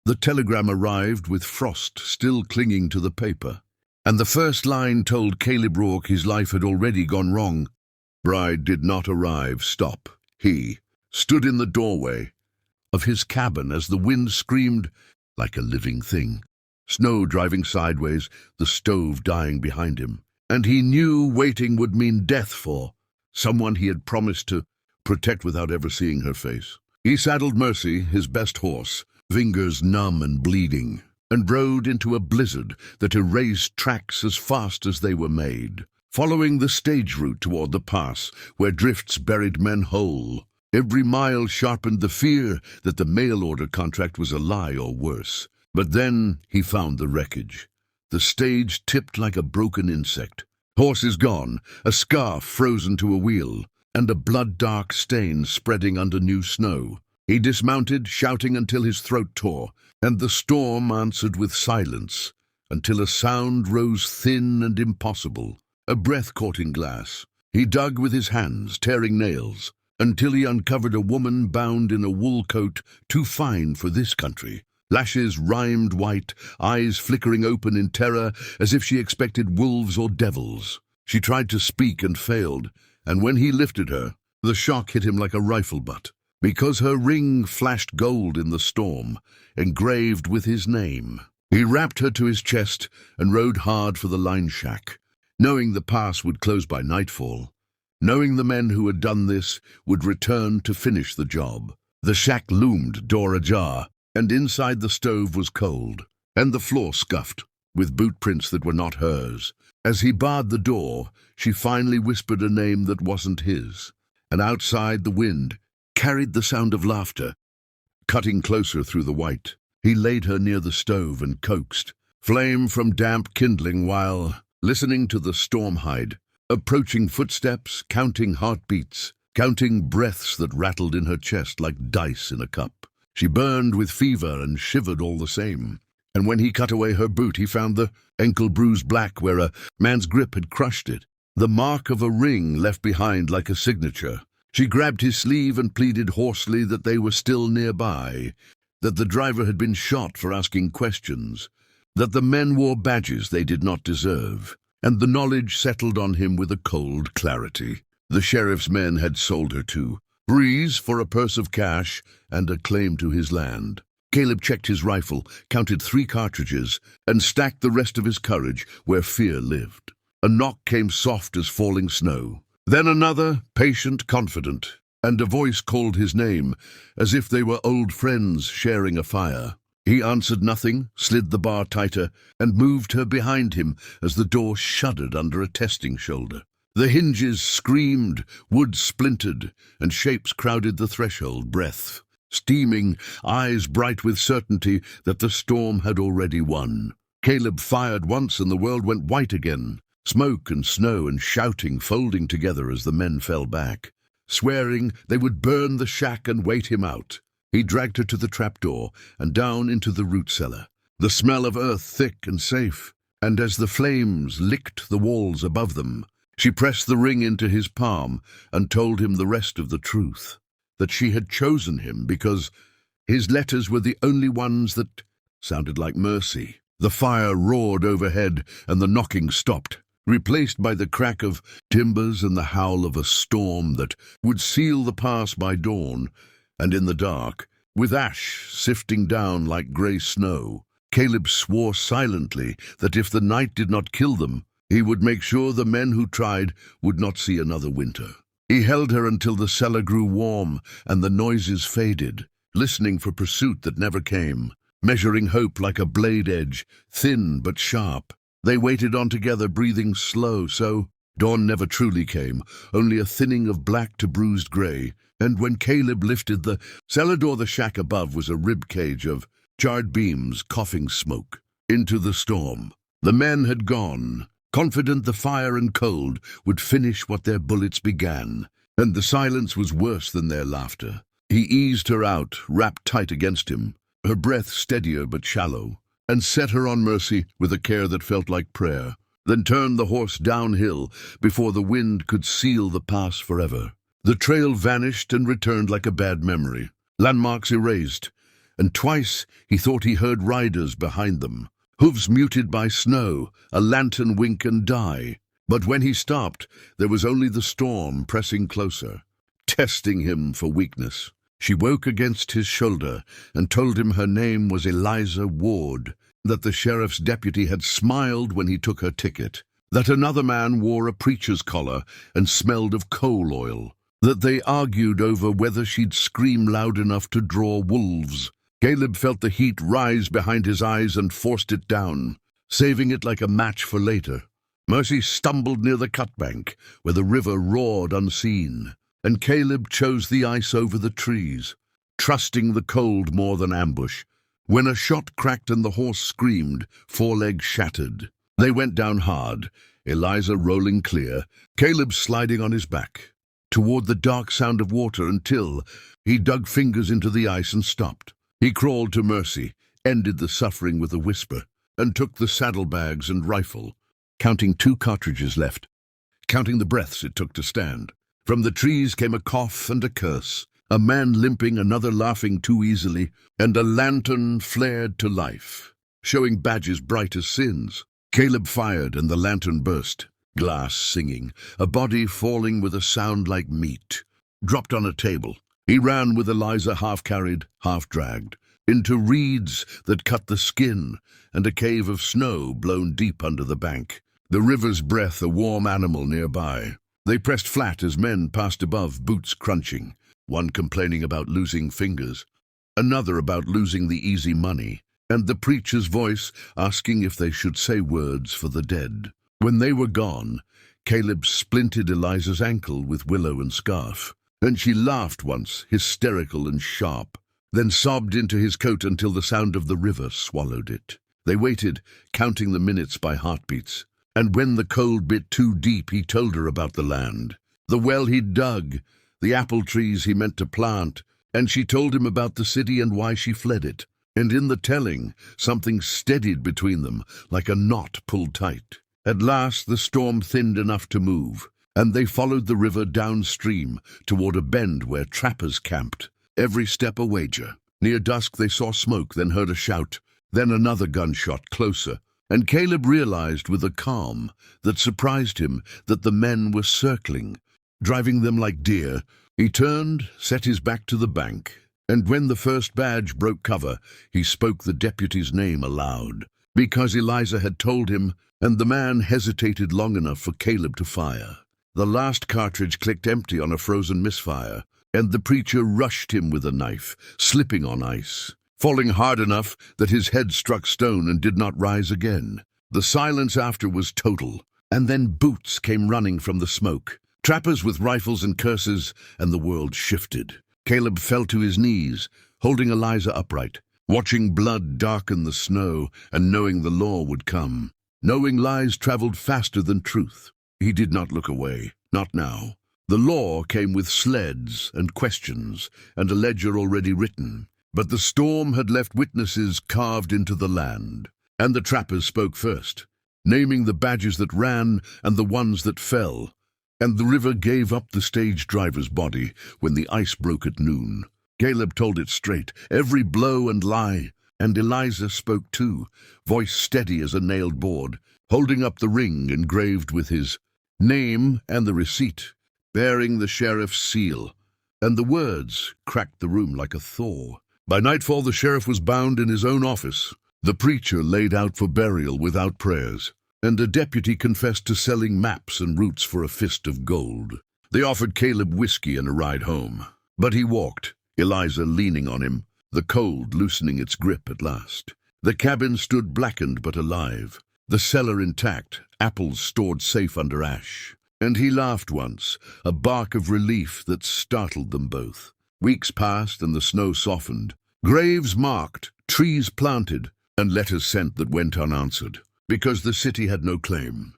The telegram arrived with Frost still clinging to the paper, and the first line told Caleb Rourke his life had already gone wrong. Bride did not arrive. Stop. He stood in the doorway of his cabin as the wind screamed like a living thing. Snow driving sideways, the stove dying behind him. And he knew waiting would mean death for someone he had promised to protect without ever seeing her face. He saddled Mercy, his best horse, fingers numb and bleeding, and rode into a blizzard that erased tracks as fast as they were made, following the stage route toward the pass where drifts buried men whole. Every mile sharpened the fear that the mail-order contract was a lie or worse. But then he found the wreckage. The stage tipped like a broken insect. Horses gone, a scarf frozen to a wheel, and a blood-dark stain spreading under new snow. He dismounted, shouting until his throat tore, and the storm answered with silence, until a sound rose thin and impossible, a breath caught in glass. He dug with his hands, tearing nails, until he uncovered a woman bound in a wool coat too fine for this country. Lashes rimed white, eyes flickering open in terror as if she expected wolves or devils. She tried to speak and failed, and when he lifted her, the shock hit him like a rifle butt, because her ring flashed gold in the storm, engraved with his name. He wrapped her to his chest and rode hard for the line shack, knowing the pass would close by nightfall, knowing the men who had done this would return to finish the job. The shack loomed, door ajar, and inside the stove was cold, and the floor scuffed, with boot prints that were not hers. As he barred the door, she finally whispered a name that wasn't his, and outside the wind carried the sound of laughter, cutting closer through the white. He laid her near the stove and coaxed, flame from damp kindling while listening to the storm hide, approaching footsteps, counting heartbeats, counting breaths that rattled in her chest like dice in a cup. She burned with fever and shivered all the same. And when he cut away her boot, he found the ankle bruise black where a man's grip had crushed it, the mark of a ring left behind like a signature. She grabbed his sleeve and pleaded hoarsely that they were still nearby, that the driver had been shot for asking questions, that the men wore badges they did not deserve, and the knowledge settled on him with a cold clarity. The sheriff's men had sold her to Breeze for a purse of cash and a claim to his land. Caleb checked his rifle, counted 3 cartridges, and stacked the rest of his courage where fear lived. A knock came soft as falling snow. Then another, patient, confident, and a voice called his name, as if they were old friends sharing a fire. He answered nothing, slid the bar tighter, and moved her behind him as the door shuddered under a testing shoulder. The hinges screamed, wood splintered, and shapes crowded the threshold, breath steaming, eyes bright with certainty that the storm had already won. Caleb fired once and the world went white again, smoke and snow and shouting folding together as the men fell back, swearing they would burn the shack and wait him out. He dragged her to the trapdoor and down into the root cellar, the smell of earth thick and safe, and as the flames licked the walls above them, she pressed the ring into his palm and told him the rest of the truth, that she had chosen him because his letters were the only ones that sounded like mercy. The fire roared overhead and the knocking stopped, replaced by the crack of timbers and the howl of a storm that would seal the pass by dawn. And in the dark, with ash sifting down like grey snow, Caleb swore silently that if the night did not kill them, he would make sure the men who tried would not see another winter. He held her until the cellar grew warm and the noises faded, listening for pursuit that never came, measuring hope like a blade edge, thin but sharp. They waited on together, breathing slow, so dawn never truly came, only a thinning of black to bruised grey. And when Caleb lifted the cellar door, the shack above was a rib cage of charred beams, coughing smoke. Into the storm. The men had gone, confident the fire and cold would finish what their bullets began, and the silence was worse than their laughter. He eased her out, wrapped tight against him, her breath steadier but shallow, and set her on Mercy with a care that felt like prayer, then turned the horse downhill before the wind could seal the pass forever. The trail vanished and returned like a bad memory, landmarks erased, and twice he thought he heard riders behind them, hooves muted by snow, a lantern wink and die. But when he stopped, there was only the storm pressing closer, testing him for weakness. She woke against his shoulder and told him her name was Eliza Ward, that the sheriff's deputy had smiled when he took her ticket, that another man wore a preacher's collar and smelled of coal oil, that they argued over whether she'd scream loud enough to draw wolves. Caleb felt the heat rise behind his eyes and forced it down, saving it like a match for later. Mercy stumbled near the cutbank, where the river roared unseen, and Caleb chose the ice over the trees, trusting the cold more than ambush. When a shot cracked and the horse screamed, forelegs shattered. They went down hard, Eliza rolling clear, Caleb sliding on his back, toward the dark sound of water until he dug fingers into the ice and stopped. He crawled to Mercy, ended the suffering with a whisper, and took the saddlebags and rifle, counting 2 cartridges left, counting the breaths it took to stand. From the trees came a cough and a curse, a man limping, another laughing too easily, and a lantern flared to life, showing badges bright as sins. Caleb fired and the lantern burst, glass singing, a body falling with a sound like meat, dropped on a table. He ran with Eliza half-carried, half-dragged, into reeds that cut the skin and a cave of snow blown deep under the bank. The river's breath, a warm animal nearby. They pressed flat as men passed above, boots crunching, one complaining about losing fingers, another about losing the easy money, and the preacher's voice asking if they should say words for the dead. When they were gone, Caleb splinted Eliza's ankle with willow and scarf, and she laughed once, hysterical and sharp, then sobbed into his coat until the sound of the river swallowed it. They waited, counting the minutes by heartbeats, and when the cold bit too deep, he told her about the land, the well he'd dug, the apple trees he meant to plant, and she told him about the city and why she fled it. And in the telling, something steadied between them, like a knot pulled tight. At last the storm thinned enough to move, and they followed the river downstream toward a bend where trappers camped, every step a wager. Near dusk they saw smoke, then heard a shout, then another gunshot closer, and Caleb realized with a calm that surprised him that the men were circling, driving them like deer. He turned, set his back to the bank, and when the first badge broke cover, he spoke the deputy's name aloud, because Eliza had told him, and the man hesitated long enough for Caleb to fire. The last cartridge clicked empty on a frozen misfire, and the preacher rushed him with a knife, slipping on ice, falling hard enough that his head struck stone and did not rise again. The silence after was total, and then boots came running from the smoke, trappers with rifles and curses, and the world shifted. Caleb fell to his knees, holding Eliza upright, watching blood darken the snow and knowing the law would come. Knowing lies traveled faster than truth. He did not look away, not now. The law came with sleds and questions and a ledger already written. But the storm had left witnesses carved into the land, and the trappers spoke first, naming the badges that ran and the ones that fell, and the river gave up the stage driver's body when the ice broke at noon. Caleb told it straight, every blow and lie, and Eliza spoke too, voice steady as a nailed board, holding up the ring engraved with his name and the receipt, bearing the sheriff's seal, and the words cracked the room like a thaw. By nightfall the sheriff was bound in his own office, the preacher laid out for burial without prayers, and a deputy confessed to selling maps and routes for a fist of gold. They offered Caleb whiskey and a ride home, but he walked, Eliza leaning on him, the cold loosening its grip at last. The cabin stood blackened but alive, the cellar intact, apples stored safe under ash. And he laughed once, a bark of relief that startled them both. Weeks passed and the snow softened. Graves marked, trees planted, and letters sent that went unanswered, because the city had no claim.